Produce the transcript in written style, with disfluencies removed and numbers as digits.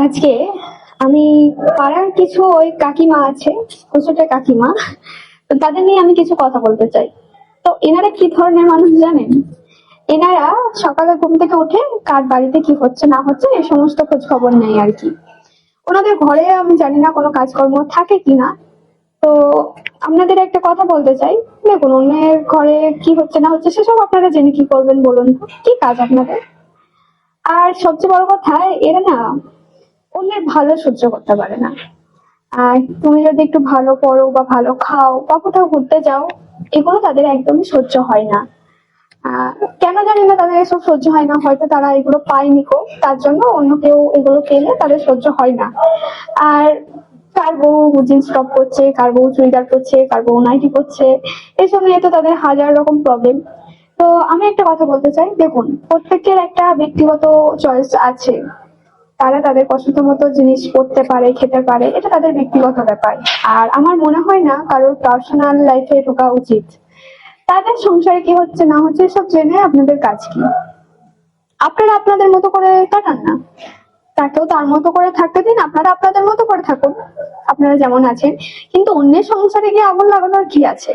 আজকে আমি পাড়ার কিছু ওই কাকিমা আছে, ছোট কাকিমা, তো তাদের নিয়ে আমি কিছু কথা বলতে চাই। তো এনারা কি ধরনের মানুষ জানেন? এনারা সকালে ঘুম থেকে উঠে কার বাড়িতে কি হচ্ছে না হচ্ছে এই সমস্ত খোঁজ খবর নেয় আর কি। ওনাদের ঘরে আমি জানি না কোনো কাজকর্ম থাকে কিনা। তো আপনাদের একটা কথা বলতে চাই, দেখুন অন্যের ঘরে কি হচ্ছে না হচ্ছে সেসব আপনারা জেনে কি করবেন বলুন তো, কি কাজ আপনাদের? আর সবচেয়ে বড় কথা, এরা না অন্যের ভালো সহ্য করতে পারে না। আর তুমি যদি একটু ভালো পড়ো বা ভালো খাও বা কোথাও ঘুরতে যাও, এগুলো তাদের একদমই সহ্য হয় না। কেন জানি না তাদের এসব সহ্য হয় না, হয়তো তারা এগুলো পায়নি কো, তার জন্য অন্য কেউ এগুলো পেলে তাদের সহ্য হয় না। আর কার বউ জিন্স টপ করছে, কার বউ চুড়িদার করছে, কার বউ নাইটি করছে, এসব নিয়ে তো তাদের হাজার রকম প্রবলেম। তো আমি একটা কথা বলতে চাই, দেখুন প্রত্যেকের একটা ব্যক্তিগত চয়েস আছে। তারা তাদের পছন্দ মতো জিনিস পড়তে পারে, খেতে পারে, এটা তাদের ব্যক্তিগত ব্যাপার। আর আমার মনে হয় না কারোর পার্সোনাল লাইফে ঢোকা উচিত। তাদের সংসারে কি হচ্ছে না হচ্ছে সব জেনে আপনাদের কাজ কি? আপনারা আপনাদের মতো করে কাটান না, তাকেও তার মতো করে থাকতে দিন, আপনারা আপনাদের মতো করে থাকুন, আপনারা যেমন আছেন। কিন্তু অন্যের সংসারে গিয়ে আগুন লাগানোর কি আছে?